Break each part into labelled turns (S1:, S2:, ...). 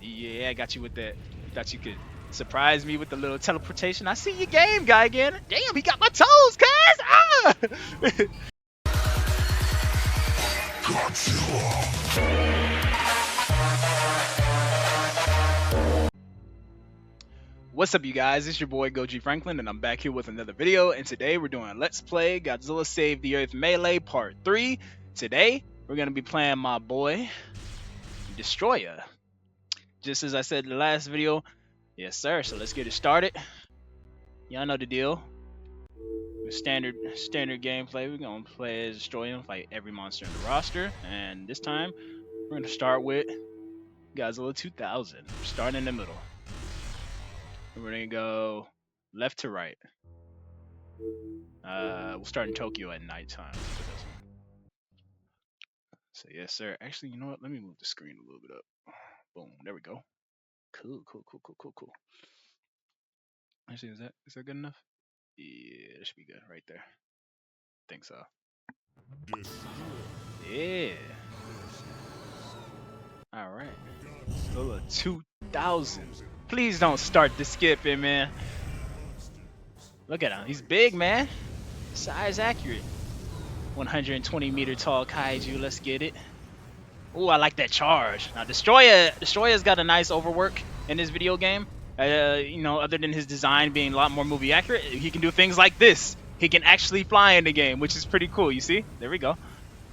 S1: Yeah, I got you with that. Thought you could surprise me with the little teleportation. I see your game guy again. Damn, he got my toes, cuz! Ah! What's up, you guys? It's your boy Goji Franklin, and I'm back here with another video. And today we're doing Let's Play Godzilla Save the Earth Melee Part 3. Today we're gonna be playing my boy Destoroyah. Just as I said in the last video, yes sir. So let's get it started. Y'all know the deal. Standard gameplay. We're gonna play as Destoroyah and fight every monster in the roster. And this time we're gonna start with Godzilla 2000. Starting in the middle. We're gonna go left to right. We'll start in Tokyo at nighttime for this one. So yes, sir. Actually, you know what? Let me move the screen a little bit up. Boom. There we go. Cool. Actually, is that good enough? Yeah, that should be good right there. Think so. Yeah. All right. Godzilla 2000. Please don't start the skipping, man. Look at him. He's big, man. Size accurate. 120-meter tall kaiju. Let's get it. Ooh, I like that charge. Now, Destoroyah's got a nice overwork in this video game. You know, other than his design being a lot more movie accurate, he can do things like this. He can actually fly in the game, which is pretty cool. You see? There we go.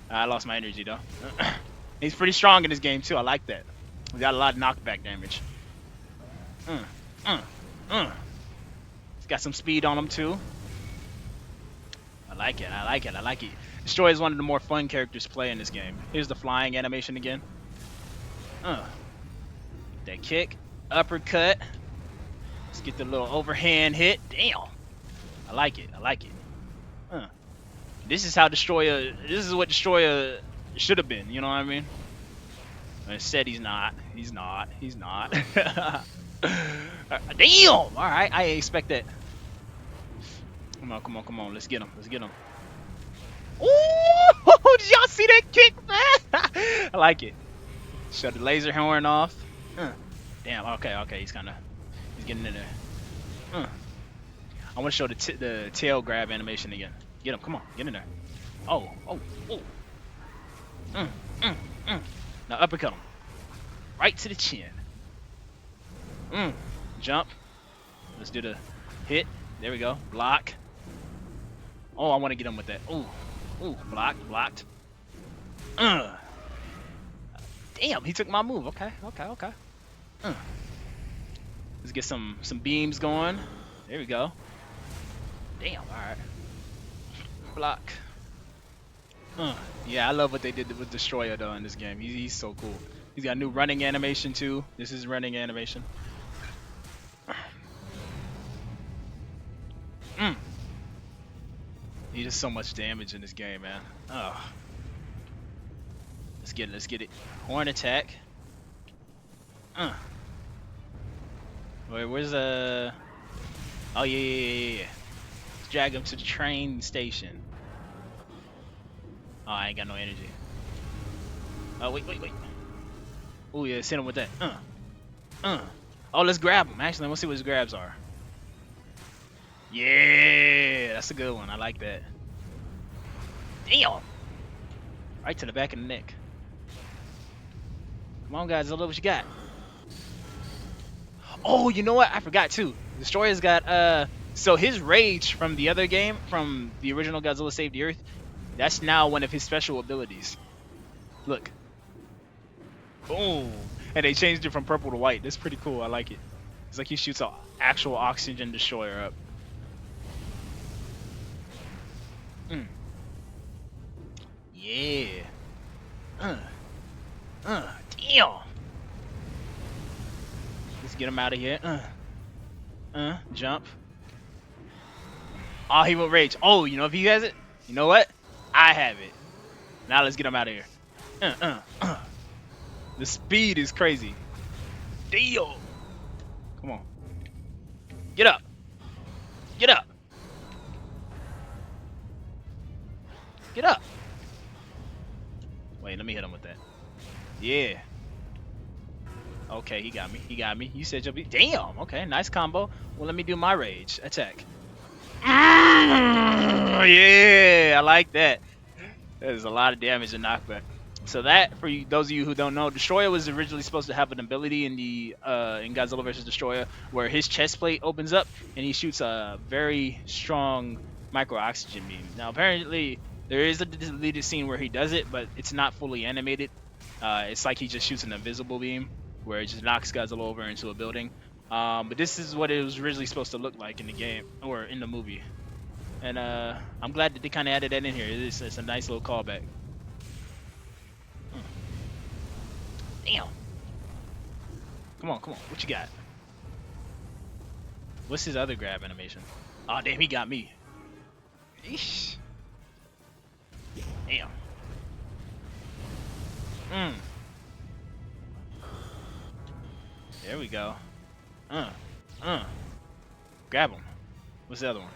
S1: I lost my energy, though. He's pretty strong in this game, too. I like that. He got a lot of knockback damage. He's got some speed on him, too. I like it. Destoroyah is one of the more fun characters to play in this game. Here's the flying animation again. That kick, uppercut. Let's get the little overhand hit. Damn. I like it. This is how Destoroyah. This is what Destoroyah should have been. You know what I mean? But instead, he's not. He's not. Damn. All right. I ain't expect that. Come on. Let's get him. Ooh! Did y'all see that kick, man? I like it. Shut the laser horn off. Damn. Okay. He's getting in there. I want to show the tail grab animation again. Get him. Come on. Get in there. Oh. Now uppercut him. Right to the chin. Jump. Let's do the hit. There we go. Block. Oh, I want to get him with that. Ooh, blocked. Damn, he took my move. Okay. Let's get some beams going. There we go. Damn, all right. Block. Yeah, I love what they did with Destoroyah though in this game. He's so cool. He's got new running animation too. This is running animation. He does so much damage in this game, man. Oh. Let's get it. Horn attack. Wait, where's the... Oh, yeah. Let's drag him to the train station. Oh, I ain't got no energy. Oh, wait. Oh, yeah, hit him with that. Oh, let's grab him. Actually, let's see what his grabs are. Yeah, that's a good one. I like that. Damn. Right to the back of the neck. Come on, guys. What you got? Oh, you know what? I forgot, too. Destoroyah's got, so his rage from the other game, from the original Godzilla Save the Earth, that's now one of his special abilities. Look. Boom. And they changed it from purple to white. That's pretty cool. I like it. It's like he shoots an actual oxygen destroyer up. Yeah. Damn. Let's get him out of here. Jump. Oh, he won't rage. Oh, you know if he has it? You know what? I have it. Now let's get him out of here. The speed is crazy. Deal. Come on. Get up. Wait, let me hit him with that. Yeah. Okay, he got me. He got me. You said you'll be. Damn. Okay, nice combo. Well, let me do my rage attack. Yeah, I like that. There's a lot of damage and knockback. So that, for you, those of you who don't know, Destroyer was originally supposed to have an ability in the in Godzilla vs. Destroyer where his chest plate opens up and he shoots a very strong micro oxygen beam. Now apparently there is a deleted scene where he does it, but it's not fully animated. It's like he just shoots an invisible beam where it just knocks Godzilla over into a building. But this is what it was originally supposed to look like in the game or in the movie. And I'm glad that they kind of added that in here. It's a nice little callback. Damn. Come on, come on. What you got? What's his other grab animation? Oh, damn, he got me. Eesh. Damn. There we go. Grab him. What's the other one?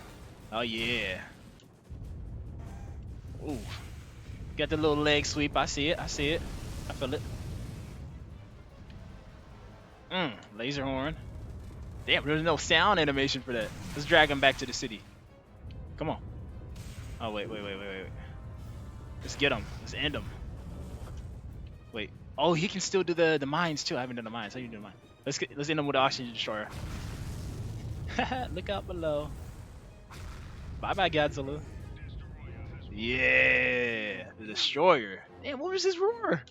S1: Oh, yeah. Ooh. Got the little leg sweep. I see it. I see it. I feel it. Laser horn. Damn, there's no sound animation for that. Let's drag him back to the city. Come on. Oh, wait. Let's get him. Let's end him. Wait. Oh, he can still do the mines, too. I haven't done the mines. How you do the mines? Let's end him with the oxygen destroyer. Look out below. Bye-bye, Godzilla. Yeah. The destroyer. Damn, what was his roar?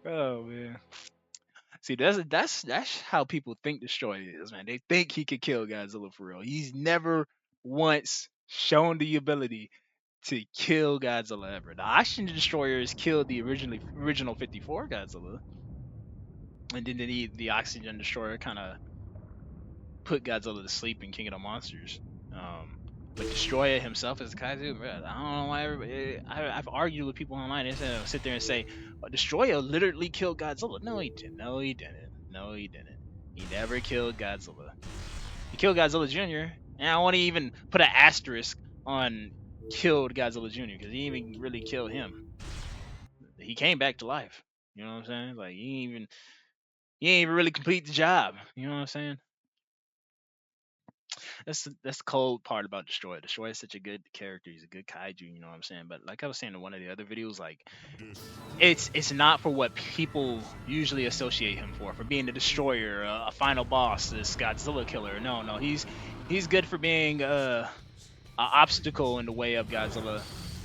S1: Oh, man. See, that's how people think Destroyer is, man. They think he could kill Godzilla for real. He's never once shown the ability to kill Godzilla ever. The Oxygen Destroyers killed the original 54 Godzilla, and then the Oxygen Destroyer kind of put Godzilla to sleep in King of the Monsters. But Destroyer himself as a kaiju, bro, I don't know why everybody. I've argued with people online. They sit there and say, Destroyer literally killed Godzilla. No, he didn't. No, he didn't. No, he didn't. He never killed Godzilla. He killed Godzilla Jr. And I want to even put an asterisk on killed Godzilla Jr. because he didn't even really kill him. He came back to life. You know what I'm saying? Like he ain't even really complete the job. You know what I'm saying? That's the cold part about Destroyer. Destroyer is such a good character. He's a good kaiju. You know what I'm saying? But like I was saying in one of the other videos, like it's not for what people usually associate him for being the Destroyer, a final boss, this Godzilla killer. No, he's good for being an obstacle in the way of Godzilla,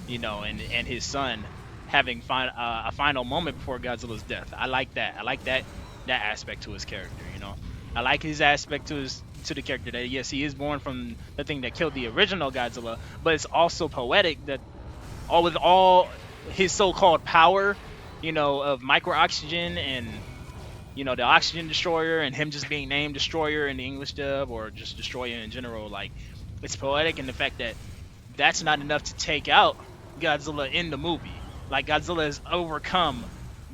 S1: you know, and his son having a final moment before Godzilla's death. I like that. I like that aspect to his character. You know, I like his aspect to the character that yes, he is born from the thing that killed the original Godzilla, but it's also poetic that with all his so-called power, you know, of micro oxygen and you know the oxygen destroyer and him just being named Destroyer in the English dub or just Destroyer in general, like it's poetic in the fact that that's not enough to take out Godzilla in the movie. Like Godzilla has overcome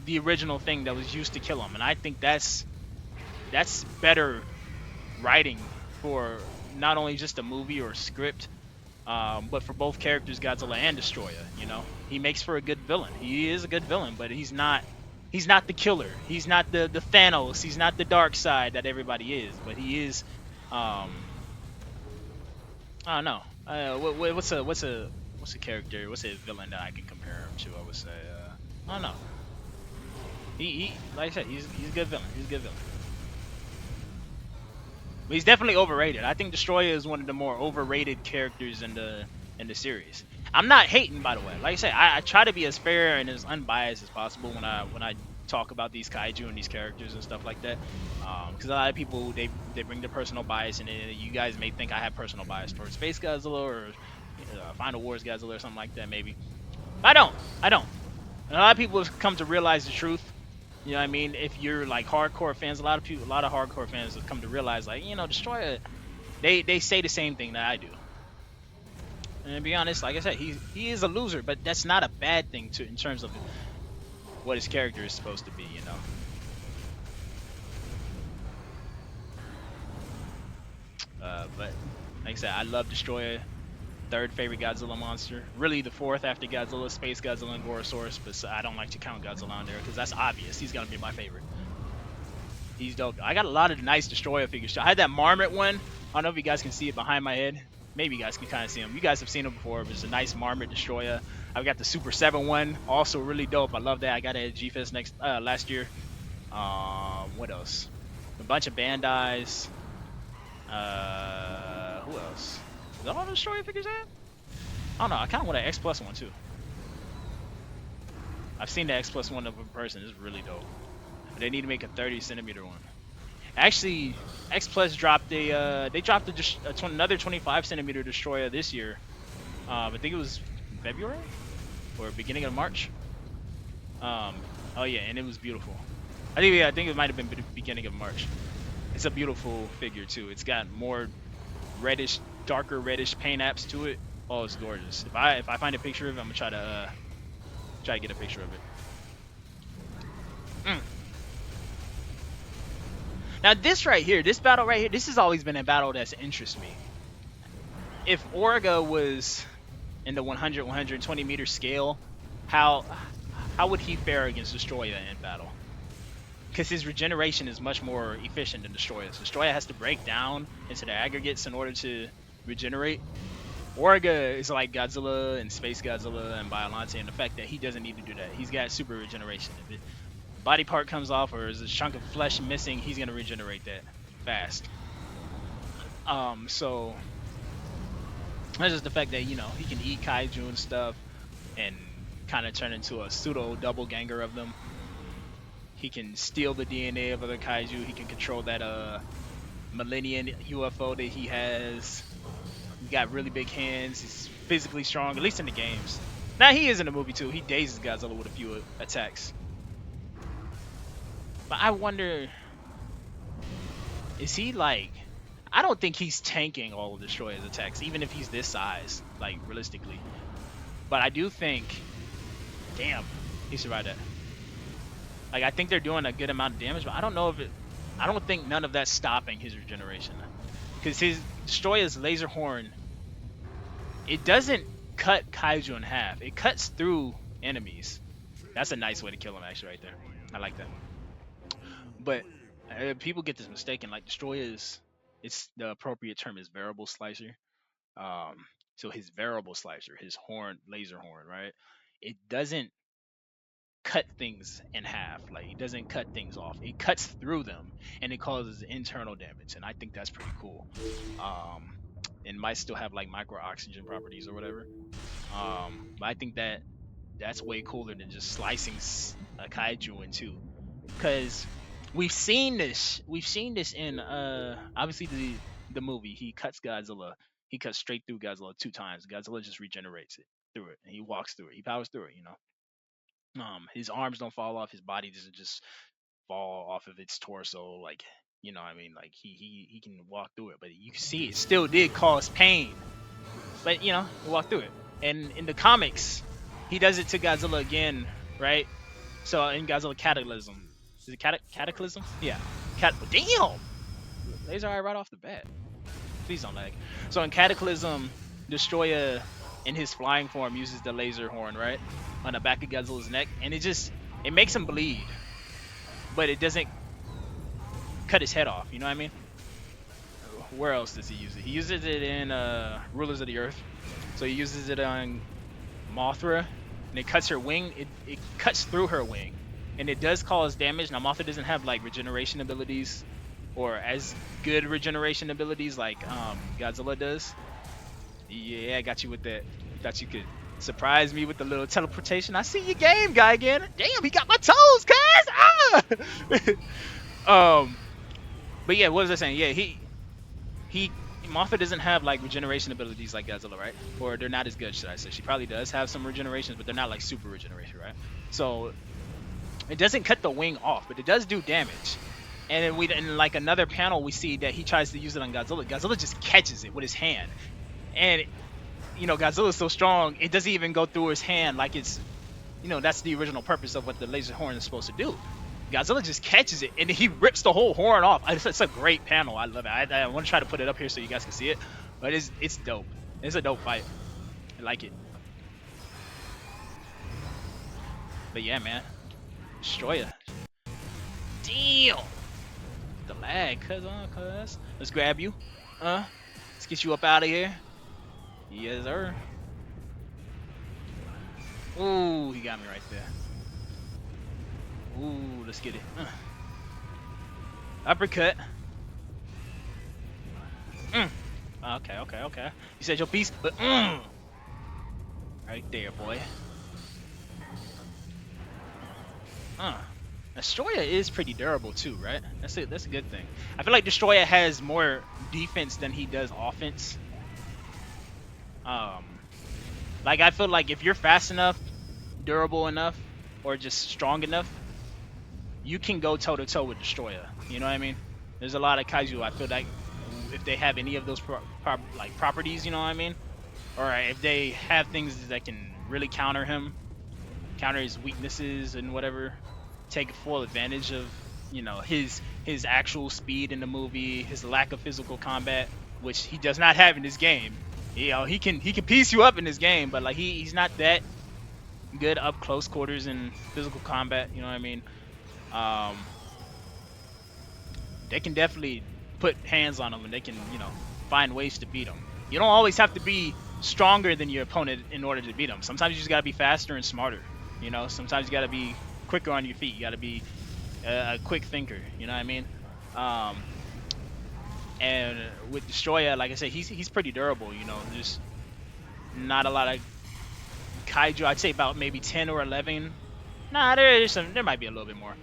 S1: the original thing that was used to kill him, and I think that's better writing for not only just a movie or a script, but for both characters, Godzilla and Destroyer. You know, he makes for a good villain. He is a good villain, but he's not the killer. He's not the Thanos. He's not the dark side that everybody is. But he is. I don't know. What's a character? What's a villain that I can compare him to? I would say. I don't know. He like I said, he's a good villain. He's a good villain. But he's definitely overrated. I think Destroyer is one of the more overrated characters in the series. I'm not hating, by the way. Like I said, I try to be as fair and as unbiased as possible when I talk about these kaiju and these characters and stuff like that. Because a lot of people they bring their personal bias, and you guys may think I have personal bias towards Space Godzilla or Final Wars Godzilla or something like that, maybe. But I don't. And a lot of people have come to realize the truth. You know what I mean? If you're like hardcore fans, a lot of hardcore fans have come to realize, like, you know, Destroyer, they say the same thing that I do. And to be honest, like I said, he is a loser, but that's not a bad thing in terms of what his character is supposed to be, you know. But like I said, I love Destroyer. Third favorite Godzilla monster. Really the fourth after Godzilla, Space Godzilla, and Gorosaurus, but I don't like to count Godzilla on there because that's obvious. He's gonna be my favorite. He's dope. I got a lot of nice Destroyer figures. I had that Marmot one. I don't know if you guys can see it behind my head. Maybe you guys can kind of see him. You guys have seen him before. But it's a nice Marmot Destroyer. I've got the Super 7 one. Also really dope. I love that. I got it at G-Fest last year. What else? A bunch of Bandais. Who else? Is that all the Destroyer figures I have? I don't know. I kind of want an X Plus one too. I've seen the X Plus one of in person. It's really dope. But they need to make a 30cm one. Actually, X Plus dropped they dropped another 25cm Destroyer this year. I think it was February or beginning of March. Oh yeah, and it was beautiful. I think it might have been beginning of March. It's a beautiful figure too. It's got more reddish, darker reddish paint apps to it. Oh, it's gorgeous. If I find a picture of it, I'm gonna try to get a picture of it. Now this right here, this battle right here, this has always been a battle that's interested me. If Orga was in the 100, 120 meter scale, how would he fare against Destoroyah in battle? Because his regeneration is much more efficient than Destoroyah's. Destoroyah has to break down into the aggregates in order to regenerate. Orga is like Godzilla and Space Godzilla and Biollante in the fact that he doesn't need to do that. He's got super regeneration. If a body part comes off or is a chunk of flesh missing, he's gonna regenerate that fast. So that's just the fact that, you know, he can eat kaiju and stuff and kind of turn into a pseudo double ganger of them. He can steal the DNA of other kaiju. He can control that Millennium UFO that he has. He's got really big hands. He's physically strong, at least in the games. Now he is in the movie too. He dazes Godzilla with a few attacks. But I wonder, is he like? I don't think he's tanking all of Destroyer's attacks, even if he's this size, like realistically. But I do think, damn, he survived that. Like, I think they're doing a good amount of damage, but I don't know if it. I don't think none of that's stopping his regeneration, because his Destroyer's laser horn, it doesn't cut kaiju in half. It cuts through enemies. That's a nice way to kill him, actually, right there. I like that. But people get this mistaken. Like, Destroyer's, it's the appropriate term is variable slicer. So his variable slicer, his horn, laser horn, right? It doesn't cut things in half. Like, it doesn't cut things off. It cuts through them, and it causes internal damage. And I think that's pretty cool. And might still have like micro oxygen properties or whatever. But I think that's way cooler than just slicing a kaiju in two, because we've seen this in obviously the movie. He cuts Godzilla. He cuts straight through Godzilla 2 times. Godzilla just regenerates it through it, and he walks through it. He powers through it. You know, his arms don't fall off. His body doesn't just fall off of its torso. Like, you know what I mean? Like, he can walk through it, but you can see it still did cause pain. But, you know, he walked through it. And in the comics, he does it to Godzilla again, right? So in Godzilla Cataclysm, is it Cataclysm? Yeah. Damn! Laser eye right off the bat. Please don't lag. So in Cataclysm, Destoroyah in his flying form uses the laser horn, right? On the back of Godzilla's neck. And it makes him bleed. But it doesn't cut his head off, you know what I mean? Where else does he use it? He uses it in Rulers of the Earth. So he uses it on Mothra, and it cuts her wing. It cuts through her wing, and it does cause damage. Now Mothra doesn't have like regeneration abilities, or as good regeneration abilities like Godzilla does. Yeah, I got you with that. Thought you could surprise me with the little teleportation. I see your game guy again. Damn, he got my toes, cuz! Ah! But yeah, what was I saying? Yeah, Mothra doesn't have like regeneration abilities like Godzilla, right? Or they're not as good, should I say. She probably does have some regenerations, but they're not like super regeneration, right? So it doesn't cut the wing off, but it does do damage. And then in like another panel, we see that he tries to use it on Godzilla. Godzilla just catches it with his hand. And, you know, Godzilla's so strong, it doesn't even go through his hand like it's, you know, that's the original purpose of what the laser horn is supposed to do. Godzilla just catches it, and he rips the whole horn off. It's a great panel. I love it. I want to try to put it up here so you guys can see it. But it's dope. It's a dope fight. I like it. But yeah, man. Destroyah. Damn. lag, cuz. Let's grab you. Let's get you up out of here. Yes, sir. Ooh, he got me right there. Ooh, let's get it. Uppercut. Okay. You said your piece, but right there, boy. Destoroyah is pretty durable too, right? That's a good thing. I feel like Destoroyah has more defense than he does offense. Like I feel like if you're fast enough, durable enough, or just strong enough, you can go toe to toe with Destoroyah. You know what I mean? There's a lot of kaiju I feel like if they have any of those like properties, you know what I mean? Or if they have things that can really counter him, counter his weaknesses and whatever, take full advantage of, you know, his actual speed in the movie, his lack of physical combat, which he does not have in this game. You know, he can piece you up in this game, but like he's not that good up close quarters in physical combat. You know what I mean? They can definitely put hands on him, and they can, you know, find ways to beat him. You don't always have to be stronger than your opponent in order to beat him. Sometimes you just gotta be faster and smarter. You know, sometimes you gotta be quicker on your feet. You gotta be a quick thinker. You know what I mean? And with Destoroyah, like I said, he's pretty durable. You know, there's not a lot of kaiju. I'd say about maybe 10 or 11. Nah, there might be a little bit more,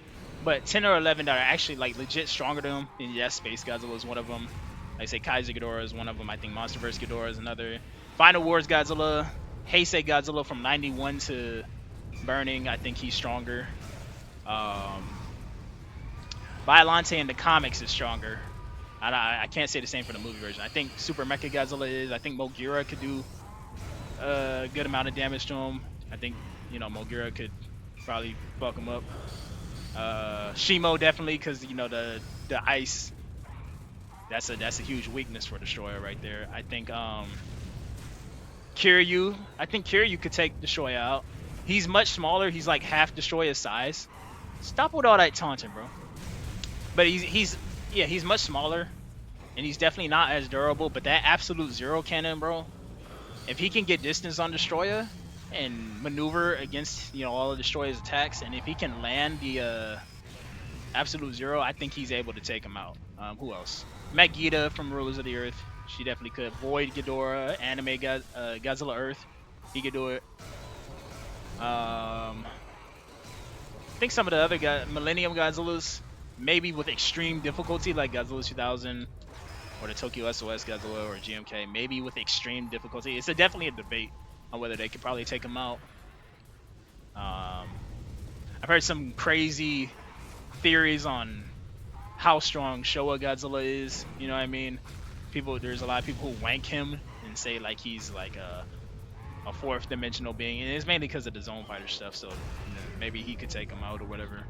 S1: but 10 or 11 that are actually like legit stronger than him. And yes, Space Godzilla is one of them. Like I say, Kaiser Ghidorah is one of them. I think MonsterVerse Ghidorah is another. Final Wars Godzilla, Heisei Godzilla from '91 to Burning. I think he's stronger. Biollante in the comics is stronger. I can't say the same for the movie version. I think Super Mecha Godzilla is. I think Mogira could do a good amount of damage to him. I think, you know, Mogira could probably fuck him up. Shimo definitely, because, you know, the ice. That's a huge weakness for Destoroyah right there. I think Kiryu. I think Kiryu could take Destoroyah out. He's much smaller. He's like half Destoroyah's size. Stop with all that taunting, bro. But he's much smaller, and he's definitely not as durable. But that absolute zero cannon, bro. If he can get distance on Destoroyah and maneuver against, you know, all of Destoroyah's attacks, and if he can land the absolute zero, I think he's able to take him out. Who else? Megiddo from Rulers of the Earth. She definitely could. Void Ghidorah, Anime Godzilla Earth. He could do it. I think some of the other Millennium Godzillas, maybe with extreme difficulty, like Godzilla 2000 or the Tokyo SOS Godzilla or GMK, maybe with extreme difficulty. It's definitely a debate on whether they could probably take him out. I've heard some crazy theories on how strong Showa Godzilla is. You know what I mean? There's a lot of people who wank him and say like he's like a fourth dimensional being, and it's mainly because of the Zone Fighter stuff. So, you know, maybe he could take him out or whatever.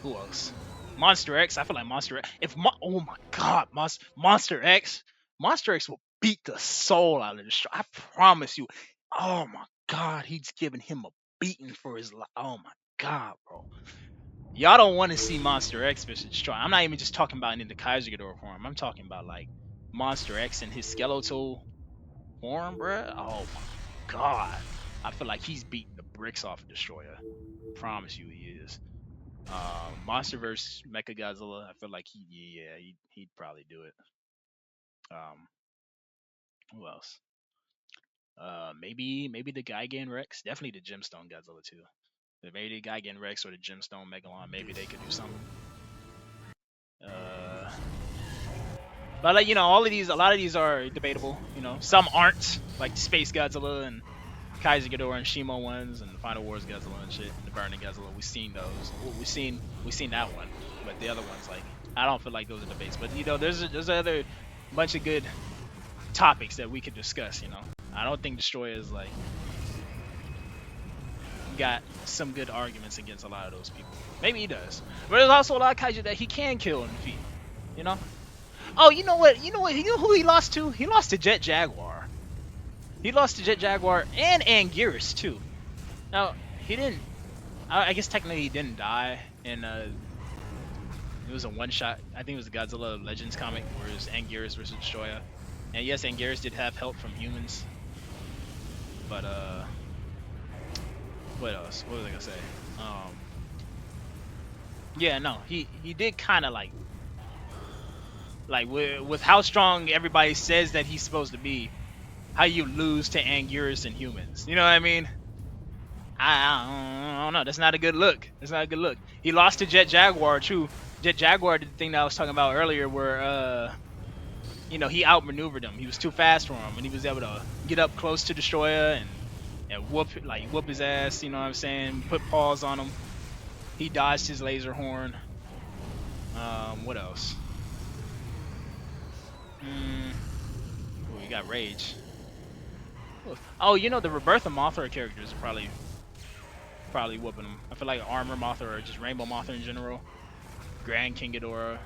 S1: Who else? Monster X. I feel like Monster X. Oh my God, Monster X will beat the soul out of the show. I promise you. Oh my God, he's giving him a beating for his life. Oh my God, bro. Y'all don't want to see Monster X versus Destroy. I'm not even just talking about in the Kaiser Ghidorah form. I'm talking about like Monster X and his skeletal form, bruh. Oh my God. I feel like he's beating the bricks off of Destoroyah. Promise you he is. MonsterVerse Mecha Godzilla, I feel like he'd probably do it. Who else? Maybe the Gigan Rex. Definitely the Gemstone Godzilla too. Maybe the Gigan Rex or the Gemstone Megalon. Maybe they could do something. But like, you know, a lot of these are debatable. You know, some aren't, like the Space Godzilla and Kaiser Ghidorah and Shimo ones and the Final Wars Godzilla and shit, and the Burning Godzilla. We've seen those. We've seen that one, but the other ones, like, I don't feel like those are debates. But you know, there's other bunch of good topics that we could discuss. You know, I don't think Destoroyah is like got some good arguments against a lot of those people. Maybe he does, but there's also a lot of kaiju that he can kill and defeat. You know. Oh, you know what? You know who he lost to? He lost to Jet Jaguar. He lost to Jet Jaguar and Anguirus too. Now he didn't. I guess technically he didn't die in It was a one-shot. I think it was the Godzilla Legends comic where it was Anguirus versus Destoroyah. And yes, Anguirus did have help from humans. But what else? What was I gonna say? Yeah, no, he did kind of like with how strong everybody says that he's supposed to be. How you lose to Anguirus and humans? You know what I mean? I don't know. That's not a good look. That's not a good look. He lost to Jet Jaguar too. Jet Jaguar did the thing that I was talking about earlier, where you know, he outmaneuvered him. He was too fast for him, and he was able to get up close to Destoroyah and whoop his ass. You know what I'm saying? Put paws on him. He dodged his laser horn. What else? Oh, you got Rage. Oh, you know, the Rebirth of Mothra characters are probably whooping him. I feel like Armor Mothra or just Rainbow Mothra in general. Grand King Ghidorah.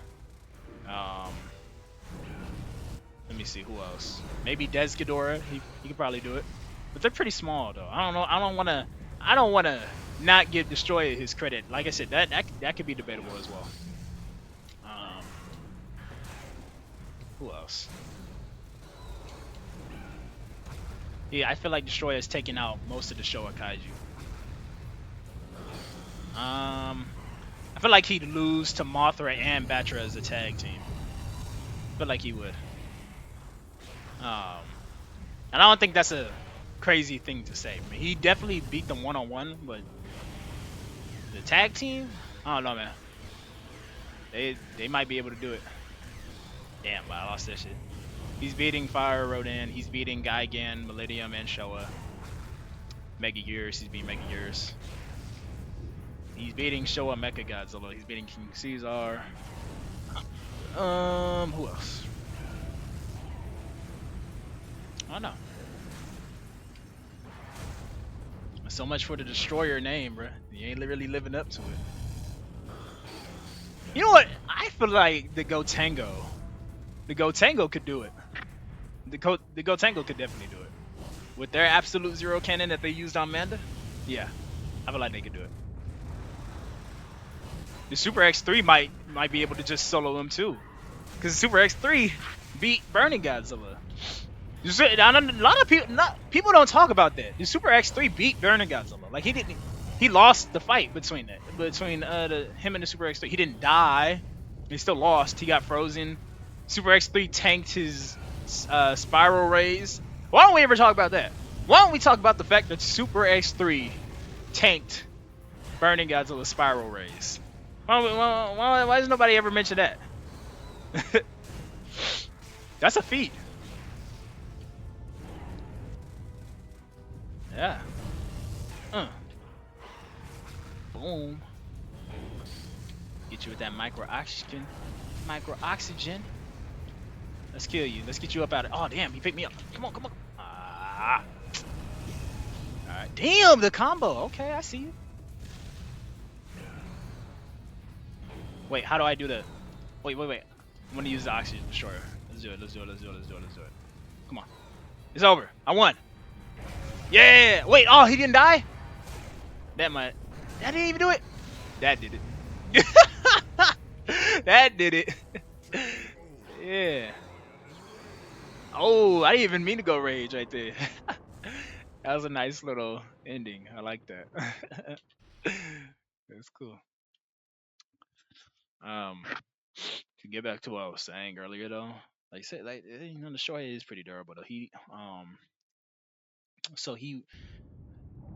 S1: Let me see who else. Maybe Des Ghidorah. He could probably do it. But they're pretty small though. I don't know. I don't wanna not give Destoroyah his credit. Like I said, that could be debatable as well. Who else? Yeah, I feel like Destoroyah is taking out most of the Showa Kaiju. I feel like he'd lose to Mothra and Batra as a tag team. I feel like he would. And I don't think that's a crazy thing to say. I mean, he definitely beat them one-on-one, but the tag team, I don't know, man. They might be able to do it. Damn, I lost that shit. He's beating Fire Rodan. He's beating Gigan, Millennium, and Showa. Mega Gears. He's beating Mega Gears. He's beating Showa Mecha Godzilla. He's beating King Caesar. Who else? I don't know. So much for the Destroyer name, bro. You ain't really living up to it. You know what? I feel like the Gotengo could do it. The Gotengo could definitely do it. With their Absolute Zero cannon that they used on Manda, yeah, I feel like they could do it. The Super X3 might be able to just solo them too, because the Super X3 beat Burning Godzilla. A lot of people don't talk about that. The Super X3 beat Burning Godzilla. Like he lost the fight between him and the Super X3. He didn't die. He still lost. He got frozen. Super X3 tanked his spiral rays. Why don't we ever talk about that? Why don't we talk about the fact that Super X3 tanked Burning Godzilla's spiral rays? Why does nobody ever mention that? That's a feat. Yeah. Boom. Get you with that micro oxygen. Let's kill you. Let's get you up out of. Oh damn, he picked me up. Come on. Ah. Alright. Damn, the combo. Okay, I see you. Wait, how do I do the? Wait. I'm gonna use the oxygen destroyer. Let's do it. Come on. It's over. I won. Yeah. Wait. Oh, he didn't die. That didn't even do it. That did it. That did it. Yeah. Oh, I didn't even mean to go rage right there. That was a nice little ending. I like that. That's cool. To get back to what I was saying earlier though, like I said, like you know, the Shoya is pretty durable though.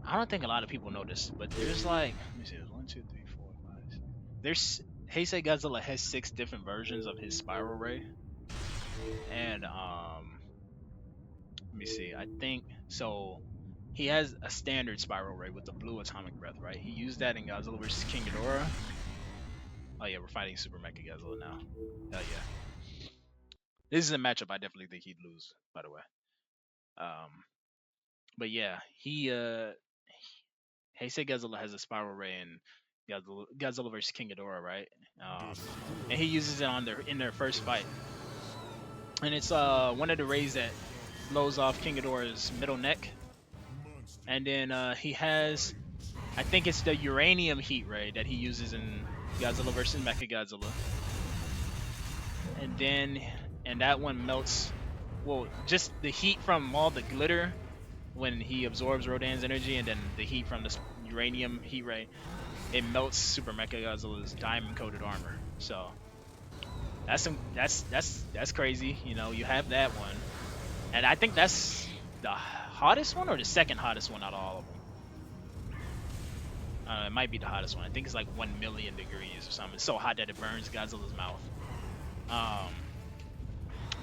S1: I don't think a lot of people know this, but there's like, let me see, 1, 2, 3, 4, 5. There's Heisei Godzilla has 6 different versions of his spiral ray, and let me see, I think so. He has a standard spiral ray with the blue atomic breath, right? He used that in Godzilla vs King Ghidorah. Oh yeah, we're fighting Super Mecha Godzilla now. Hell yeah. This is a matchup I definitely think he'd lose, by the way. But yeah, Heisei Godzilla has a spiral ray in Godzilla vs King Ghidorah, right? And he uses it in their first fight. And it's one of the rays that blows off King Ghidorah's middle neck. And then he has, I think it's the uranium heat ray that he uses in Godzilla vs Mecha Godzilla. and then and that one melts. Well, just the heat from all the glitter when he absorbs Rodan's energy, and then the heat from this uranium heat ray, it melts Super Mecha Godzilla's diamond coated armor. So that's crazy. You know, you have that one, and I think that's the hottest one or the second hottest one out of all of them. It might be the hottest one. I think it's like 1,000,000 degrees or something. It's so hot that it burns Godzilla's mouth. Um,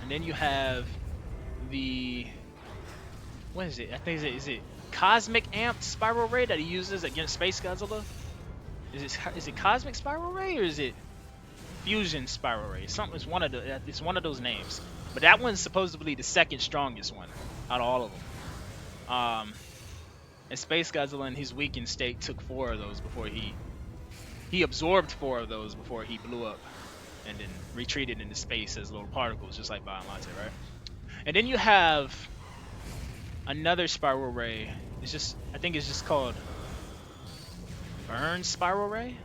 S1: and then you have the what is it? I think is it Cosmic Amp Spiral Ray that he uses against Space Godzilla? Is it Cosmic Spiral Ray or is it Fusion Spiral Ray? Something. It's one of those names. But that one's supposedly the second strongest one out of all of them. And Space Godzilla in his weakened state took 4 of those before he absorbed 4 of those before he blew up and then retreated into space as little particles, just like Biollante, right? And then you have another Spiral Ray. I think it's just called Burn Spiral Ray.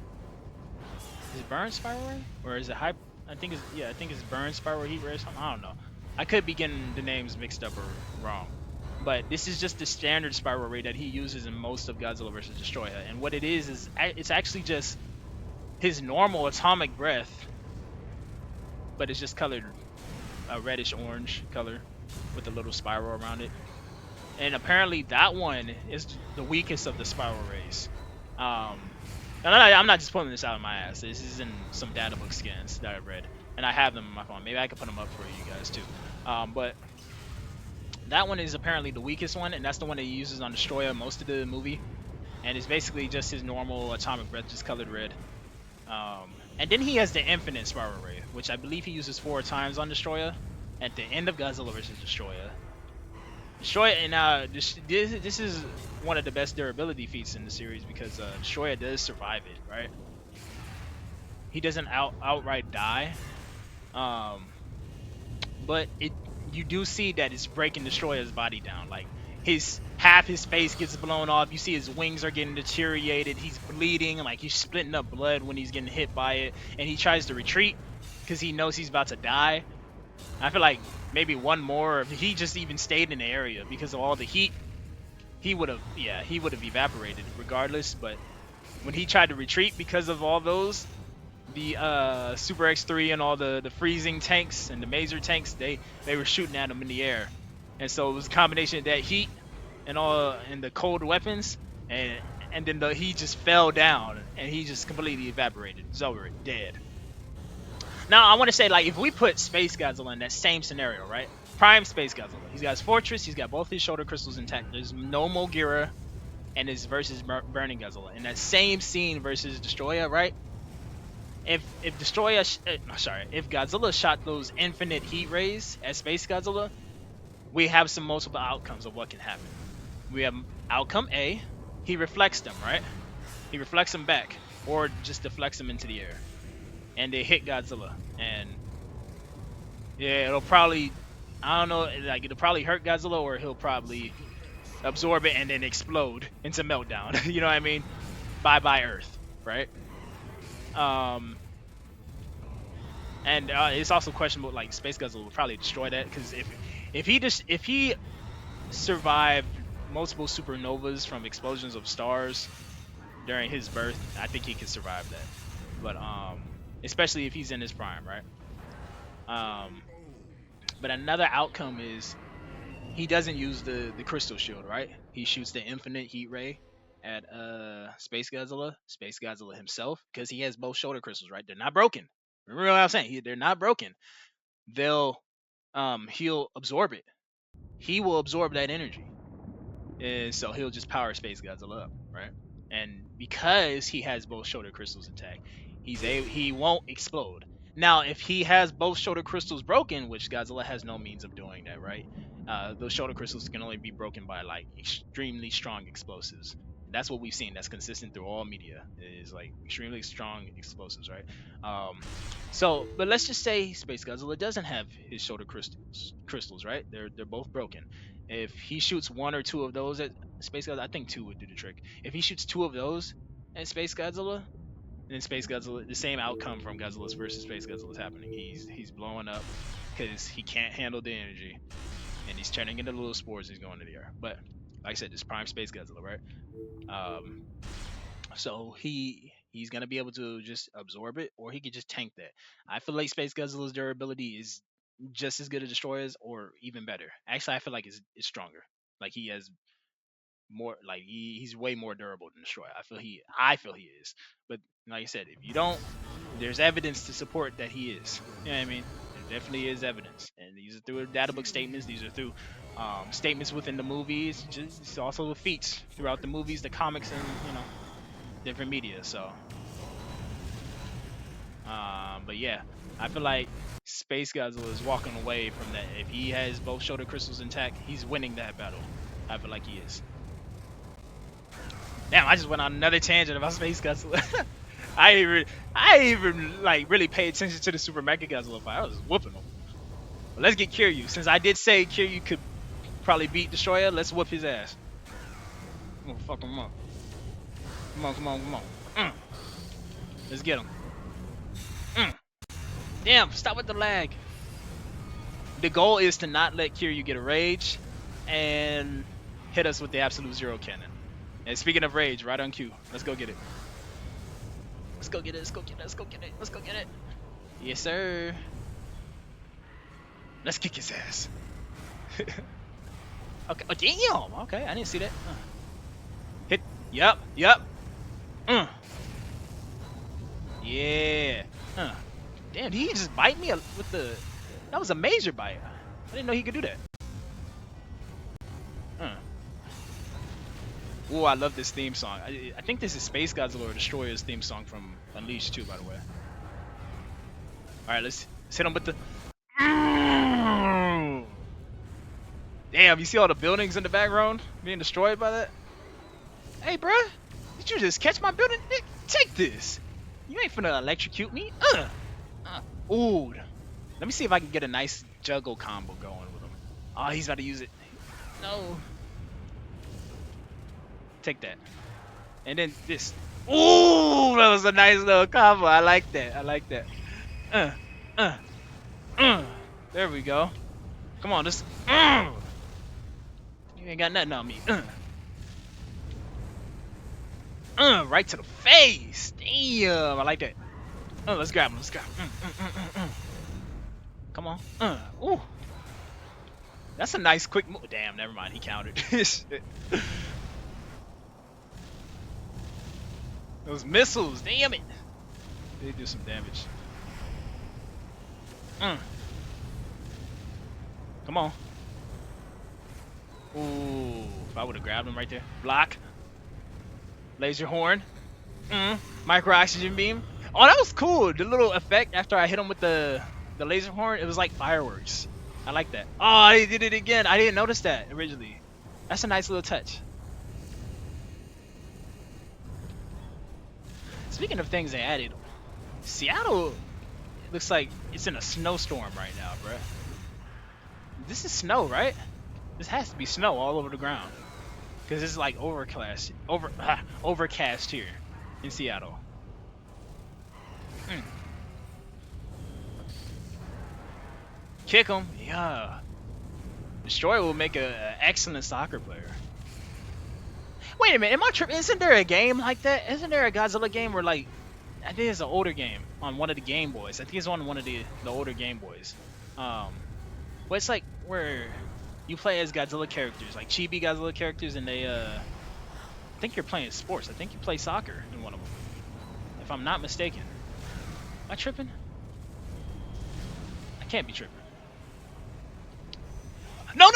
S1: Is it Burn Spiral Ray or is it Hyper? I think it's Burn Spiral Heat Ray or something. I don't know. I could be getting the names mixed up or wrong. But this is just the standard Spiral Ray that he uses in most of Godzilla vs. Destoroyah. And what it is it's actually just his normal atomic breath, but it's just colored a reddish orange color with a little spiral around it. And apparently that one is the weakest of the Spiral Rays. And I'm not just pulling this out of my ass. This is in some data book scans that I've read, and I have them on my phone. Maybe I can put them up for you guys too. But that one is apparently the weakest one, and that's the one that he uses on Destoroyah most of the movie. And it's basically just his normal atomic breath, just colored red. And then he has the Infinite Spiral Ray, which I believe he uses 4 times on Destoroyah at the end of Godzilla vs. Destoroyah. And this is one of the best durability feats in the series because Destoroyah does survive it, right? He doesn't outright die, but you do see that it's breaking Destoroyah's body down. Like half his face gets blown off. You see his wings are getting deteriorated. He's bleeding, like he's splitting up blood when he's getting hit by it, and he tries to retreat because he knows he's about to die. I feel like maybe one more, if he just even stayed in the area because of all the heat, he would have evaporated regardless. But when he tried to retreat because of all those, the Super X3 and all the freezing tanks and the Maser tanks, they were shooting at him in the air, and so it was a combination of that heat and the cold weapons, and then he just fell down and he just completely evaporated. It's over, dead. Now, I want to say, like, if we put Space Godzilla in that same scenario, right? Prime Space Godzilla. He's got his fortress. He's got both his shoulder crystals intact. There's no Mogira, and his versus Burning Godzilla. In that same scene versus Destoroyah, right? If Godzilla shot those infinite heat rays at Space Godzilla, we have some multiple outcomes of what can happen. We have outcome A. He reflects them, right? He reflects them back, or just deflects them into the air. And they hit Godzilla, and yeah, it'll probably, I don't know, like it'll probably hurt Godzilla, or he'll probably absorb it and then explode into meltdown. You know what I mean? Bye bye Earth, right? And it's also questionable, like Space Godzilla will probably destroy that, because if he survived multiple supernovas from explosions of stars during his birth, I think he could survive that. But especially if he's in his prime, right? But another outcome is he doesn't use the crystal shield, right? He shoots the infinite heat ray at Space Godzilla himself, because he has both shoulder crystals, right? They're not broken. Remember what I was saying? They're not broken. He'll absorb it. He will absorb that energy, and so he'll just power Space Godzilla up, right? And because he has both shoulder crystals intact, he won't explode. Now, if he has both shoulder crystals broken, which Godzilla has no means of doing that, right? Those shoulder crystals can only be broken by like extremely strong explosives. That's what we've seen. That's consistent through all media. Is like extremely strong explosives, right? But let's just say Space Godzilla doesn't have his shoulder crystals, right? They're both broken. If he shoots 1 or 2 of those at Space Godzilla, I think 2 would do the trick. If he shoots 2 of those at Space Godzilla, And then Space Godzilla, the same outcome from Godzilla's versus Space Godzilla is happening. He's blowing up because he can't handle the energy, and he's turning into little spores. He's going to the air. But like I said, this Prime Space Godzilla, right? So he's gonna be able to just absorb it, or he could just tank that. I feel like Space Godzilla's durability is just as good as Destroyer's, or even better. Actually, I feel like it's stronger. Like he has more, like he's way more durable than Destroyer. I feel he is. But like I said, if you don't, there's evidence to support that he is. You know what I mean? There definitely is evidence, and these are through data book statements. These are through statements within the movies. Just also the feats throughout the movies, the comics, and different media. So, but yeah, I feel like Space Godzilla is walking away from that. If he has both shoulder crystals intact, he's winning that battle. I feel like he is. Damn, I just went on another tangent about Space Godzilla. I ain't even like really pay attention to the Super Mega Godzilla fight. I was just whooping him. But let's get Kiryu. Since I did say Kiryu could probably beat Destroyer, let's whoop his ass. I'm gonna fuck him up. Come on, come on, come on. Let's get him. Damn, stop with the lag. The goal is to not let Kiryu get a rage and hit us with the Absolute Zero Cannon. And speaking of rage, right on cue. Let's go get it. Let's go get it. Let's go get it. Let's go get it. Let's go get it. Yes, sir. Let's kick his ass. Okay. Oh, damn. Okay, I didn't see that. Hit. Yup. Yup. Yeah. Damn, did he just bite me with the... That was a major bite. I didn't know he could do that. Oh, I love this theme song. I think this is Space Godzilla or Destroyer's theme song from Unleashed 2, by the way. Alright, let's hit him with the... Damn, you see all the buildings in the background being destroyed by that? Hey, bruh. Did you just catch my building? Take this. You ain't finna electrocute me. Ooh. Let me see if I can get a nice juggle combo going with him. Oh, he's about to use it. No. Take that. And then this. Ooh, that was a nice little combo. I like that. I like that. There we go. Come on, just. You ain't got nothing on me. Right to the face. Damn, I like that. Let's grab him. Let's grab him. Come on. Ooh. That's a nice quick move. Damn, never mind. He countered. Those missiles, damn it. They do some damage. Come on. Ooh, if I would have grabbed him right there. Block. Laser horn. Micro oxygen beam. Oh, that was cool. The little effect after I hit him with the laser horn, it was like fireworks. I like that. Oh, he did it again. I didn't notice that originally. That's a nice little touch. Speaking of things they added, Seattle looks like it's in a snowstorm right now, bruh. This is snow, right? This has to be snow all over the ground. Because it's like overcast here in Seattle. Kick him. Yeah. Destroyer will make an excellent soccer player. Wait a minute, am I tripping? Isn't there a game like that? Isn't there a Godzilla game where, like, I think it's an older game on one of the Game Boys. I think it's on one of the older Game Boys. But it's like where you play as Godzilla characters, like chibi Godzilla characters, and they, I think you're playing sports. I think you play soccer in one of them, if I'm not mistaken. Am I tripping? I can't be tripping. No!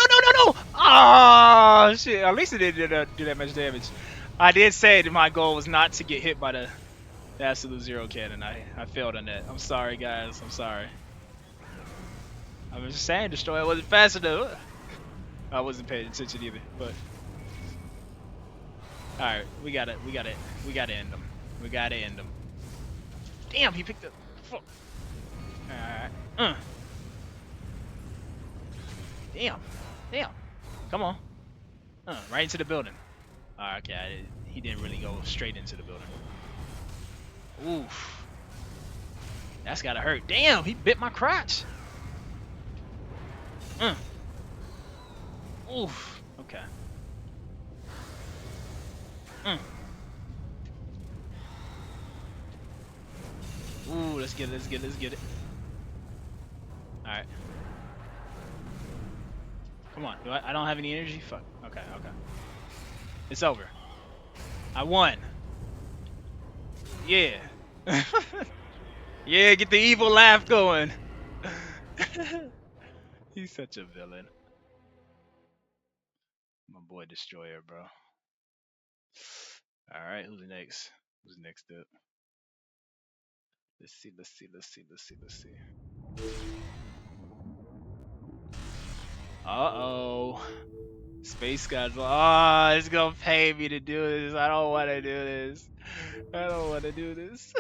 S1: Oh shit! At least it didn't do that much damage. I did say that my goal was not to get hit by the Absolute Zero Cannon. I failed on that. I'm sorry, guys. I'm sorry. I was just saying, Destroyer wasn't fast enough. I wasn't paying attention either. But all right, we gotta end him. We gotta end him. Damn, he picked up. Fuck. All right. Damn. Come on. Right into the building. Okay, he didn't really go straight into the building. Oof. That's gotta hurt. Damn, he bit my crotch. Oof. Okay. Ooh, let's get it, let's get it, let's get it. Alright. Come on. I don't have any energy? Fuck. Okay, okay. It's over. I won. Yeah. Yeah, get the evil laugh going. He's such a villain. My boy Destroyer, bro. Alright, who's next? Who's next up? Let's see, let's see, let's see, let's see, let's see. Uh-oh. Space Godzilla. Oh, it's gonna pay me to do this. I don't want to do this. I don't want to do this.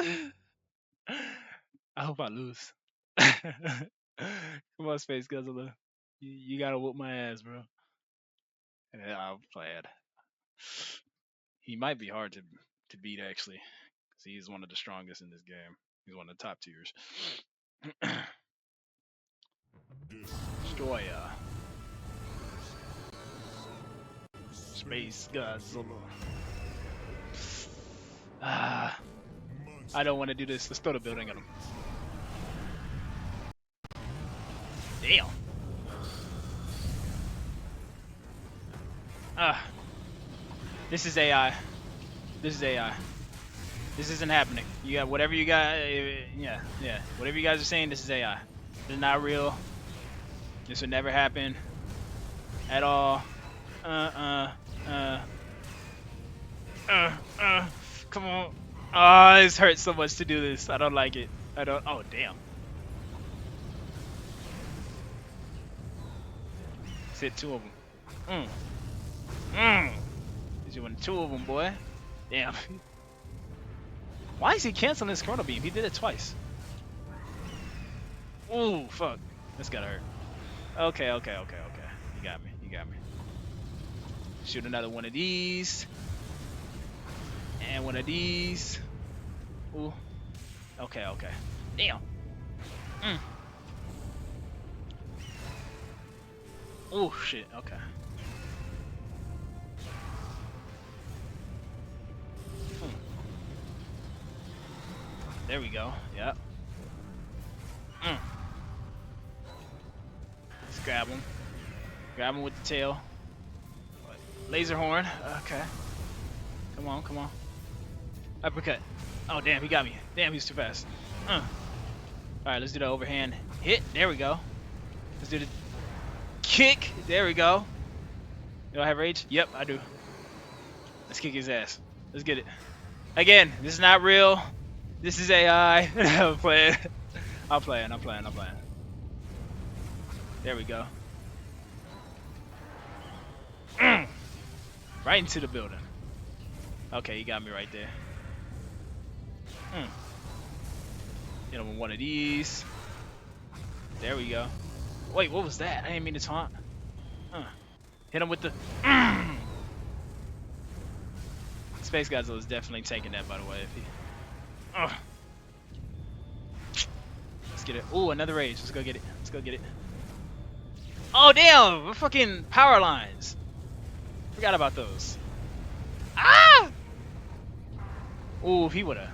S1: I hope I lose. Come on, Space Godzilla. You gotta whoop my ass, bro. Yeah, I'm playing. He might be hard to beat, actually. Because he's one of the strongest in this game. He's one of the top tiers. Destoroyah. Space Godzilla. Ah, I don't want to do this. Let's throw the building at him. Damn. This is AI. This is AI. This isn't happening. You got whatever you got. Yeah. Whatever you guys are saying, this is AI. This is not real. This would never happen at all. Come on. Oh, this hurts so much to do this. I don't like it. I don't. Oh, damn. Let's hit two of them. He's doing two of them, boy. Damn. Why is he canceling his chrono beam? He did it twice. Ooh, fuck. This gotta hurt. Okay. You got me. You got me. Shoot another one of these. And one of these. Ooh. Okay. Damn. Oh shit. Okay. There we go. Yep. Let's grab him. Grab him with the tail. Laser horn. Okay. Come on. Uppercut. Oh damn, he got me. Damn, he's too fast. Alright, let's do the overhand hit. There we go. Let's do the kick. There we go. Do I have rage? Yep, I do. Let's kick his ass. Let's get it. Again, this is not real. This is AI. I'm playing. I'm playing. There we go. Right into the building. Okay, you got me right there. Hit him with one of these. There we go. Wait, what was that? I didn't mean to taunt. Hit him with the... Space Godzilla is definitely taking that, by the way. If he... Let's get it. Ooh, another rage. Let's go get it. Oh, damn! We're fucking power lines. Forgot about those. Ah! Ooh, if he would've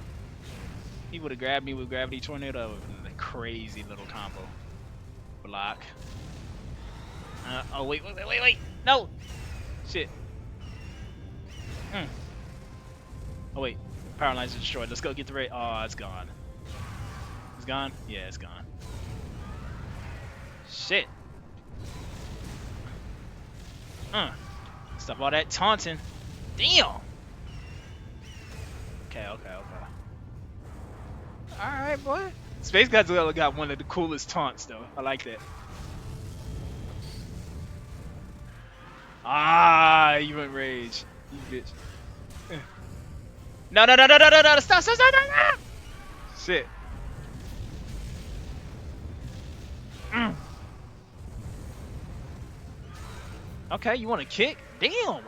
S1: grabbed me with Gravity Tornado, a crazy little combo. Block. Oh, wait. No! Shit. Oh, wait. Power lines are destroyed. Let's go get the rage. Oh, it's gone. It's gone? Yeah, it's gone. Shit. Stop all that taunting. Damn! Okay. Alright, boy. Space Godzilla got one of the coolest taunts, though. I like that. Ah, you went rage. You bitch. No. Stop. Shit. Okay, you want to kick? Damn.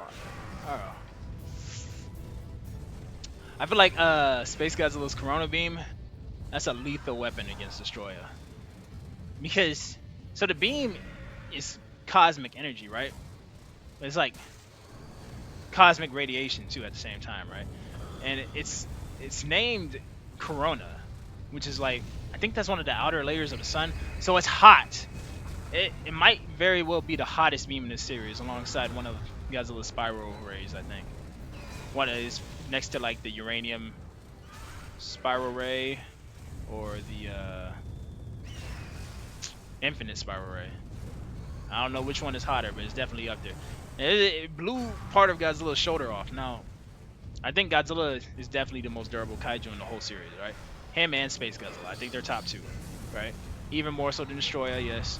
S1: I feel like Space Godzilla's Corona Beam, that's a lethal weapon against Destroyer. Because so the beam is cosmic energy, right? But it's like cosmic radiation too at the same time, right? And it's named Corona, which is like I think that's one of the outer layers of the sun. So it's hot. It might very well be the hottest beam in this series, alongside one of Godzilla's spiral rays. I think one is next to like the uranium spiral ray or the infinite spiral ray. I don't know which one is hotter, but it's definitely up there. It blew part of Godzilla's shoulder off. Now, I think Godzilla is definitely the most durable kaiju in the whole series, right? Him and Space Godzilla. I think they're top two, right? Even more so than Destroyer, yes.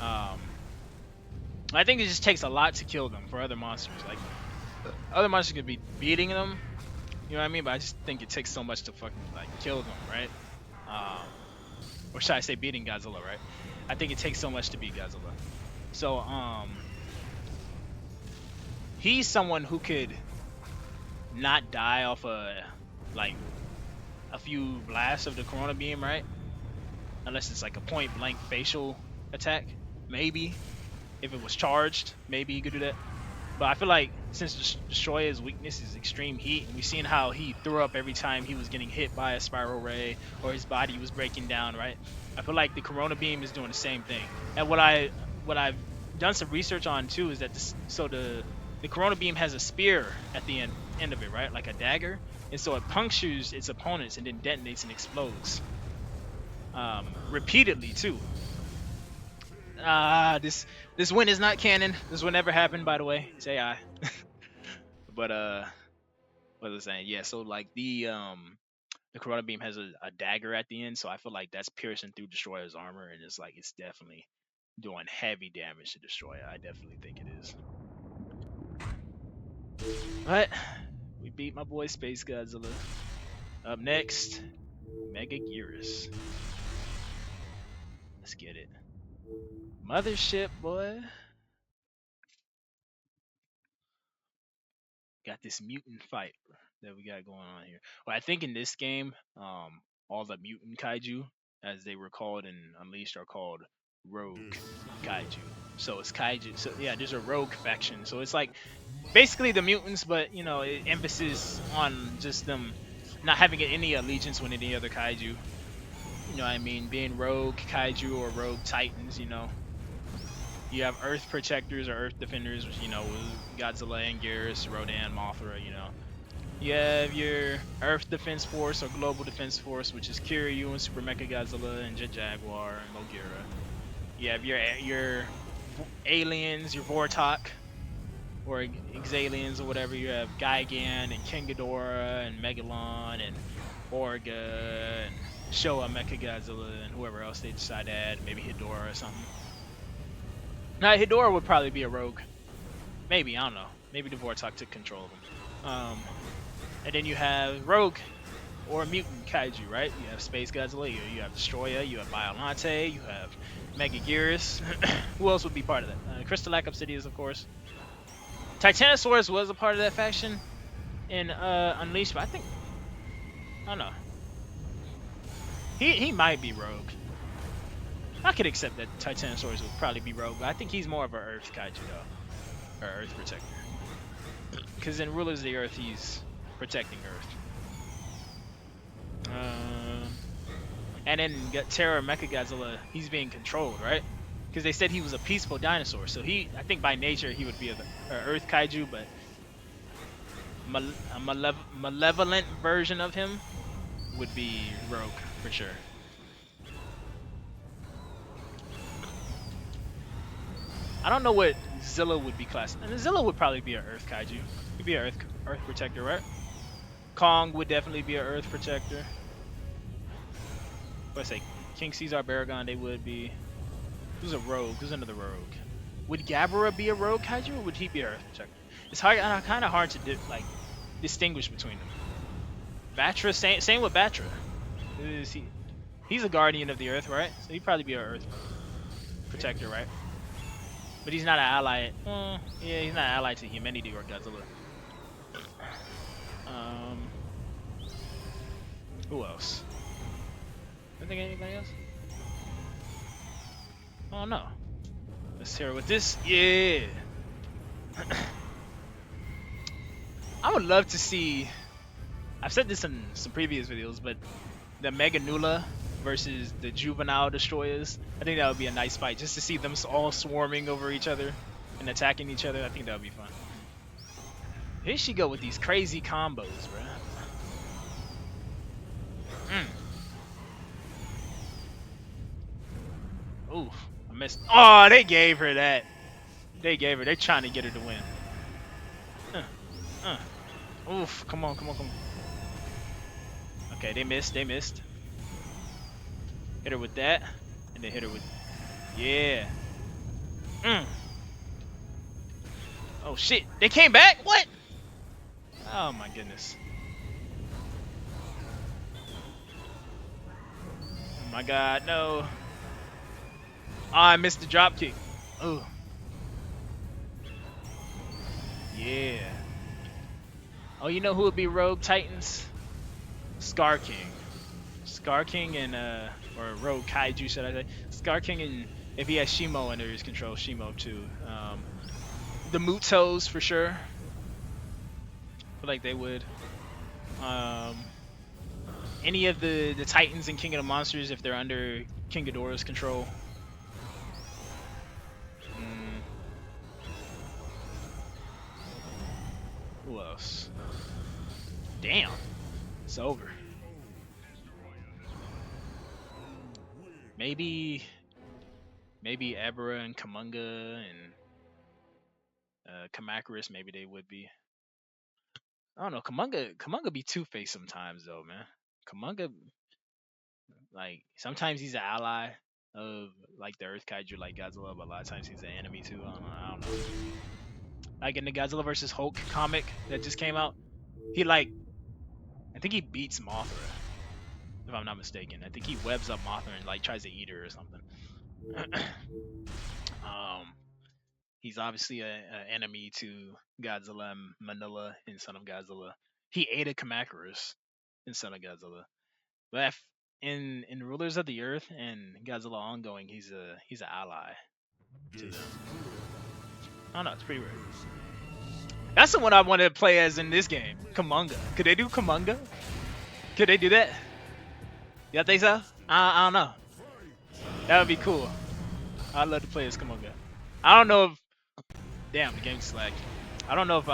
S1: I think it just takes a lot to kill them for other monsters. Like, other monsters could be beating them, you know what I mean? But I just think it takes so much to fucking, like, kill them, right? Or should I say beating Godzilla, right? I think it takes so much to beat Godzilla. So, he's someone who could not die off like a few blasts of the Corona Beam, right? Unless it's like a point blank facial attack, maybe. If it was charged, maybe you could do that. But I feel like since Destroyer's weakness is extreme heat, and we've seen how he threw up every time he was getting hit by a spiral ray or his body was breaking down, right? I feel like the Corona Beam is doing the same thing. And what I've done some research on too is that the Corona Beam has a spear at the end of it, right? Like a dagger. And so it punctures its opponents and then detonates and explodes. Repeatedly too. This win is not canon. This will never happen, by the way. It's AI. But what was I saying? Yeah, so like the Corona Beam has a dagger at the end, so I feel like that's piercing through Destroyer's armor, and it's like it's definitely doing heavy damage to Destroyer. I definitely think it is. But we beat my boy Space Godzilla. Up next, Mega Gearus. Let's get it. Mothership, boy. Got this mutant fight that we got going on here. Well, I think in this game, all the mutant kaiju, as they were called in Unleashed, are called rogue kaiju. So it's kaiju. So yeah, there's a rogue faction. So it's like basically the mutants, but you know, emphasis on just them not having any allegiance with any other kaiju. You know what I mean? Being rogue kaiju or rogue titans, you know. You have Earth Protectors or Earth Defenders, which, you know, Godzilla, Anguirus, Rodan, Mothra, you know. You have your Earth Defense Force or Global Defense Force, which is Kiryu and Super Mecha Godzilla and Jet Jaguar and Mogira. You have your aliens, your Vortok or Exaliens or whatever. You have Gigan and King Ghidorah and Megalon and Orga and Showa Mecha Godzilla and whoever else they decide to add, maybe Hidora or something. Now, Hidora would probably be a rogue. Maybe, I don't know. Maybe the Vortok took control of him. And then you have rogue or mutant kaiju, right? You have Space Godzilla, you have Destroyer, you have Biollante, you have Mega Gearus. Who else would be part of that? Crystalak Obsidians, of course. Titanosaurus was a part of that faction in Unleashed, but I don't know. He might be rogue. I could accept that Titanosaurus would probably be rogue, but I think he's more of an Earth kaiju though, or Earth protector. Because in Rulers of the Earth, he's protecting Earth. And then Terra Mechagodzilla, he's being controlled, right? Because they said he was a peaceful dinosaur, so I think by nature he would be an Earth kaiju, but a malevolent version of him would be rogue for sure. I don't know what Zilla would be classed. And Zilla would probably be an Earth kaiju. He'd be an Earth protector, right? Kong would definitely be an Earth protector. What I say? King Caesar, Baragon, they would be. Who's a rogue? Who's another rogue? Would Gabara be a rogue kaiju, or would he be an Earth protector? It's kind of hard to distinguish between them. Batra, same with Batra. He's a guardian of the Earth, right? So he'd probably be an Earth protector, right? But he's not an ally. Yeah, he's not an ally to humanity or Godzilla. Who else? I think anybody else? Oh no. Let's hear it with this. Yeah. I would love to see. I've said this in some previous videos, but the Mega Nula versus the Juvenile Destroyers. I think that would be a nice fight, just to see them all swarming over each other and attacking each other. I think that would be fun. Here she go with these crazy combos, bro. Oof, I missed. Oh, they gave her that. They gave her. They're trying to get her to win. Oof, come on, come on, come on. Okay, they missed. They missed. Hit her with that, and then hit her with. Yeah. Oh shit! They came back. What? Oh my goodness. Oh my god, no. Oh, I missed the drop kick. Oh. Yeah. Oh, you know who would be Rogue Titans? Scar King. Scar King and or Rogue Kaiju, should I say? Scar King, and if he has Shimo under his control, Shimo too. The Mutos for sure. I feel like they would. Any of the Titans in King of the Monsters if they're under King Ghidorah's control. Who else? Damn, it's over. Maybe Abra and Kamunga and Kamakuris, maybe they would be. I don't know. Kamunga be two-faced sometimes though, man. Kamunga, like sometimes he's an ally of like the Earth Kaiju like Godzilla, but a lot of times he's an enemy too. I don't know. Like in the Godzilla versus Hulk comic that just came out, I think he beats Mothra, if I'm not mistaken. I think he webs up Mothra and like tries to eat her or something. He's obviously an enemy to Godzilla and Manila in Son of Godzilla. He ate a Kamakuris in Son of Godzilla. But in Rulers of the Earth and Godzilla Ongoing, he's an ally to them. I don't know, it's pretty weird. That's the one I wanted to play as in this game. Kamunga. Could they do Kamunga? Could they do that? Y'all think so? I don't know. That would be cool. I'd love to play as Kamunga. I don't know if... Damn, the game's lagged. I don't know if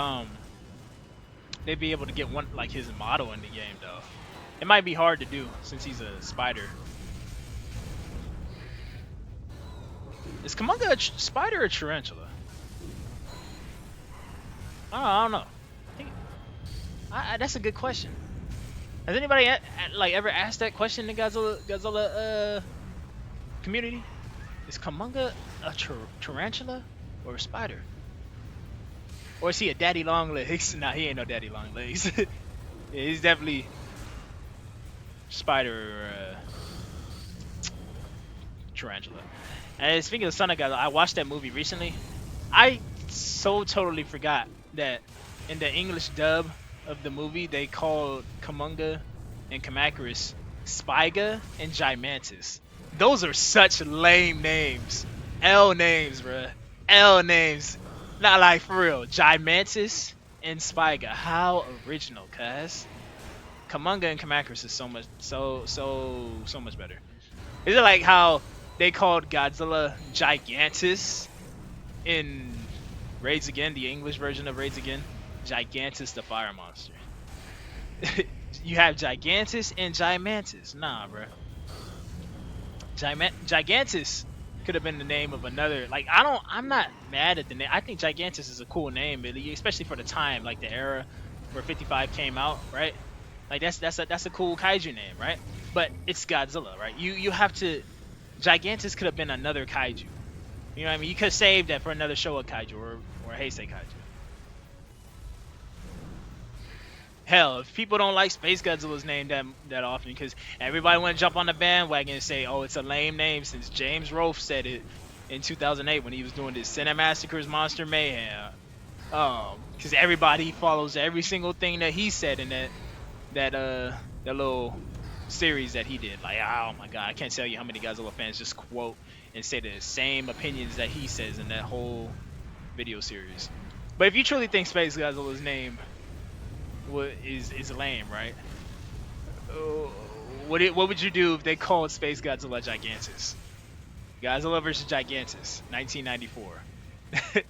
S1: they'd be able to get one like his model in the game though. It might be hard to do since he's a spider. Is Kamunga a spider or tarantula? I don't know. That's a good question. Has anybody like ever asked that question in the Godzilla community? Is Kamunga a tarantula or a spider? Or is he a daddy long legs? Nah, he ain't no daddy long legs. Yeah, he's definitely spider or tarantula. And speaking of Son of Godzilla, I watched that movie recently. I so totally forgot that in the English dub of the movie, they called Kamunga and Kamakuris Spiga and Gimantis. Those are such lame names. L names, bruh. L names. Not like for real. Gimantis and Spiga. How original, cuz. Kamunga and Kamakuris is so much better. Is it like how they called Godzilla Gigantus in Raids Again, the English version of Raids Again? Gigantus the fire monster. You have Gigantus and Gimantis. Nah, bro. Gigantus could have been the name of another. Like I'm not mad at the name. I think Gigantus is a cool name, especially for the time, like the era where 55 came out, right? Like that's a cool kaiju name, right? But it's Godzilla, right? You have to. Gigantus could have been another kaiju. You know what I mean? You could have saved that for another Showa kaiju or Heisei kaiju. Hell, if people don't like Space Godzilla's name that often, because everybody want to jump on the bandwagon and say, oh, it's a lame name, since James Rolfe said it in 2008 when he was doing this Cinemassacres Monster Mayhem. Because everybody follows every single thing that he said in that little series that he did. Like, oh my god, I can't tell you how many Godzilla fans just quote and say the same opinions that he says in that whole video series. But if you truly think Space Godzilla's name is lame, right? What would you do if they called Space Godzilla Gigantus? Godzilla vs. Gigantus, 1994.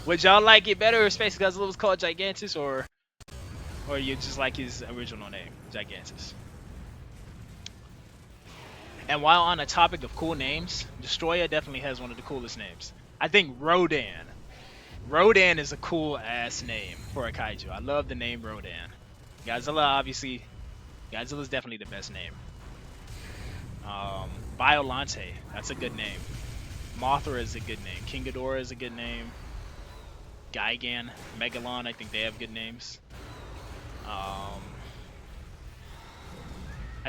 S1: Would y'all like it better if Space Godzilla was called Gigantus, or you just like his original name, Gigantus? And while on the topic of cool names, Destoroyah definitely has one of the coolest names. I think Rodan. Rodan is a cool ass name for a kaiju. I love the name Rodan. Godzilla, obviously, Godzilla's definitely the best name. Biolante, that's a good name. Mothra is a good name. King Ghidorah is a good name. Gigan, Megalon, I think they have good names. I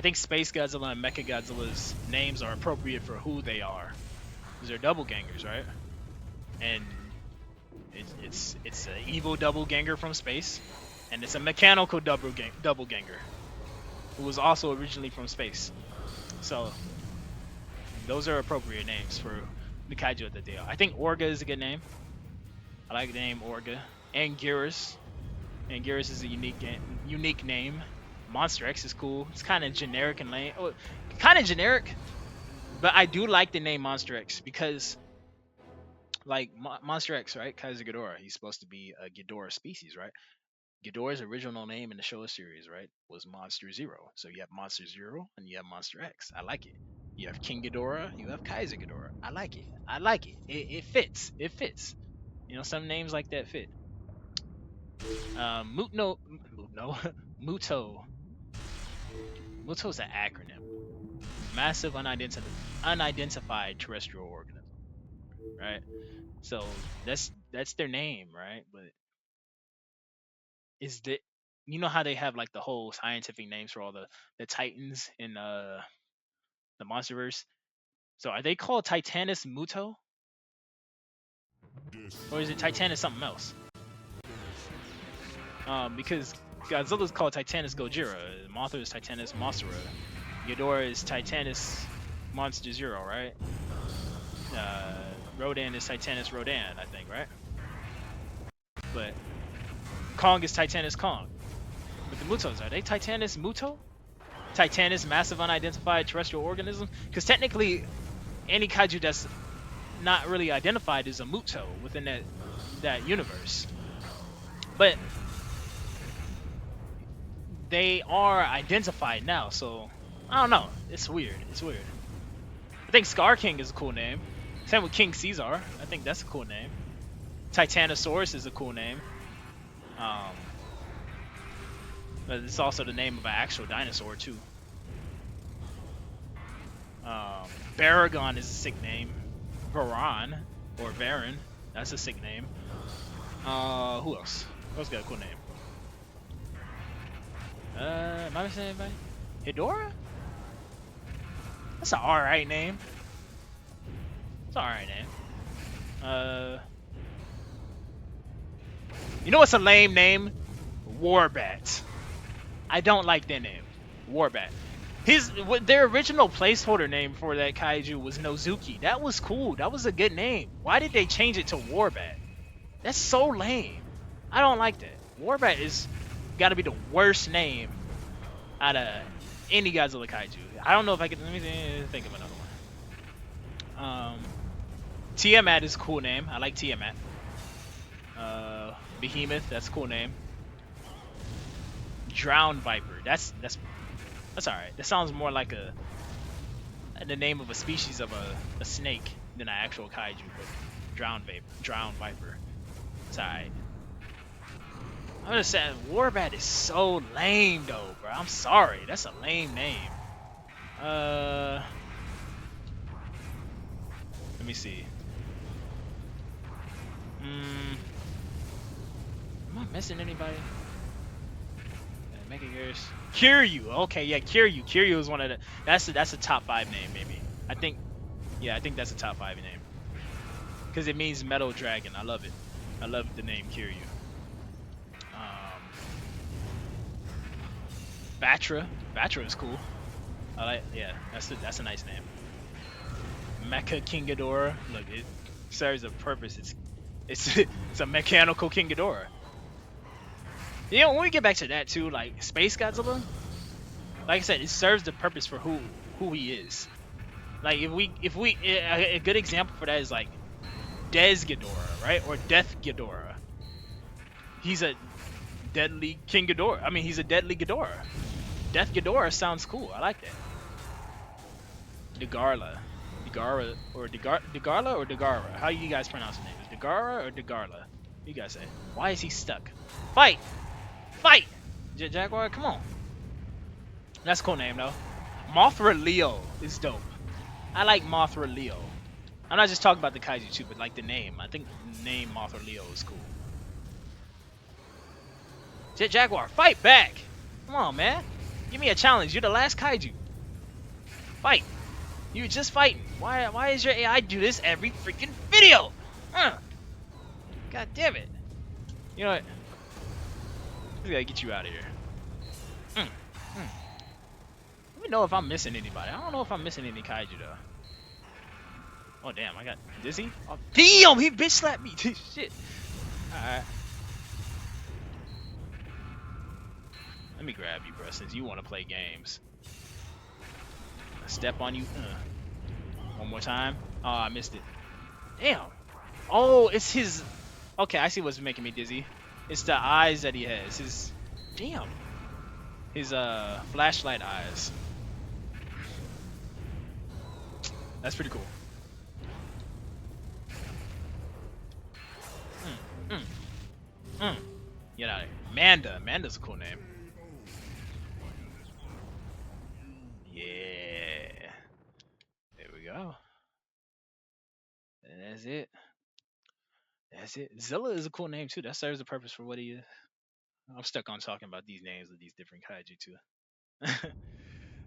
S1: think Space Godzilla and Mecha Godzilla's names are appropriate for who they are. Because they're double gangers, right? And it's an evil double ganger from space, and it's a mechanical double ganger who was also originally from space. So those are appropriate names for the kaiju of the day. I think Orga is a good name. I like the name Orga. Anguirus. Anguirus is a unique name. Monster X is cool. It's kind of generic and lame. Oh, kind of generic, but I do like the name Monster X because, like, Monster X, right? Kaiser Ghidorah. He's supposed to be a Ghidorah species, right? Ghidorah's original name in the Showa series, right, was Monster Zero. So you have Monster Zero and you have Monster X. I like it. You have King Ghidorah. You have Kaiser Ghidorah. I like it. I like it. It fits. It fits. You know, some names like that fit. Muto. Muto's an acronym. Massive unidentified terrestrial organism. Right? So that's their name, right? But is the you know how they have like the whole scientific names for all the titans in the monsterverse? So are they called Titanus Muto? Or is it Titanus something else? Because Godzilla's called Titanus Gojira, Mothra is Titanus Mothra, Ghidorah is Titanus Monster Zero, right? Rodan is Titanus Rodan, I think, right? But Kong is Titanus Kong. But the Mutos, are they Titanus Muto? Titanus Massive Unidentified Terrestrial Organism? Because technically, any kaiju that's not really identified is a Muto within that universe. But they are identified now, so I don't know. It's weird. It's weird. I think Scar King is a cool name. Same with King Caesar. I think that's a cool name. Titanosaurus is a cool name. But it's also the name of an actual dinosaur too. Baragon is a sick name. Varan or Varan, that's a sick name. Who else? Who else got a cool name? Am I missing anybody? Hidora? That's an alright name. It's an alright name. You know what's a lame name? Warbat. I don't like that name. Warbat. Their original placeholder name for that kaiju was Nozuki. That was cool. That was a good name. Why did they change it to Warbat? That's so lame. I don't like that. Warbat is got to be the worst name out of any Godzilla kaiju. I don't know if I can. Let me think of another one. Tiamat is a cool name. I like Tiamat. Behemoth, that's a cool name. Drowned Viper, that's alright. That sounds more like the name of a species of a snake than an actual kaiju. But Drowned Viper, it's alright. I'm just saying, Warbat is so lame though, bro. I'm sorry, that's a lame name. Let me see. Am I missing anybody? Mega Gears. Kiryu. Okay, yeah, Kiryu. Kiryu is one of the. That's a top 5 name, maybe. I think that's a top 5 name. Because it means metal dragon. I love it. I love the name Kiryu. Batra. Batra is cool. Yeah, that's a nice name. Mecha King Ghidorah. Look, it serves a purpose. It's it's a mechanical King Ghidorah. You know, when we get back to that too, like Space Godzilla, like I said, it serves the purpose for who he is. Like if we a good example for that is like Des Ghidorah, right? Or Death Ghidorah. He's a deadly King Ghidorah. I mean, he's a deadly Ghidorah. Death Ghidorah sounds cool. I like that. Degarla. Degarla or Degara? How you guys pronounce the name? Is Degara or Degarla? You guys say. Why is he stuck? Fight! Fight! Jaguar, come on. That's a cool name though. Mothra Leo is dope. I like Mothra Leo. I'm not just talking about the kaiju too, but like the name. I think the name Mothra Leo is cool. Jet Jaguar, fight back! Come on, man. Give me a challenge. You're the last kaiju. Fight. You were just fighting. Why is your AI do this every freaking video? God damn it. You know what? We gotta get you out of here. Let me know if I'm missing anybody. I don't know if I'm missing any kaiju though. Oh damn, I got Dizzy. Oh, damn, he bitch slapped me. Shit. Alright. Let me grab you, bro, since you want to play games. Step on you. One more time. Oh, I missed it. Damn. Oh, it's his. Okay, I see what's making me dizzy. It's the eyes that he has. His. Damn. His flashlight eyes. That's pretty cool. Get out of here. Manda. Manda's a cool name. Yeah. There we go. And that's it. That's it. Zilla is a cool name too. That serves a purpose for what he is. I'm stuck on talking about these names of these different kaiju too.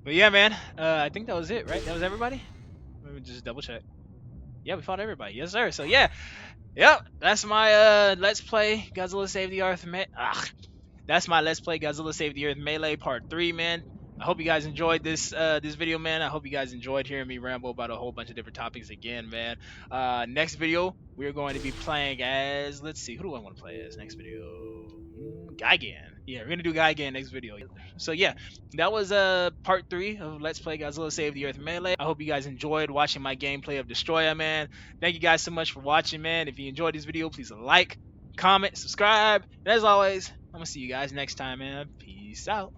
S1: But yeah, man. I think that was it, right? That was everybody. Let me just double check. Yeah, we fought everybody. Yes, sir. So yeah, yep. That's my Let's Play Godzilla Save the Earth. That's my Let's Play Godzilla Save the Earth Melee Part 3, man. I hope you guys enjoyed this video, man. I hope you guys enjoyed hearing me ramble about a whole bunch of different topics again, man. Next video, we're going to be playing as, let's see, who do I want to play as next video? Gigan. Yeah, we're gonna do Gigan next video. So yeah, that was part 3 of Let's Play Godzilla Save the Earth Melee. I hope you guys enjoyed watching my gameplay of Destoroyah, man. Thank you guys so much for watching, man. If you enjoyed this video, please like, comment, subscribe, and as always, I'm gonna see you guys next time, man. Peace out.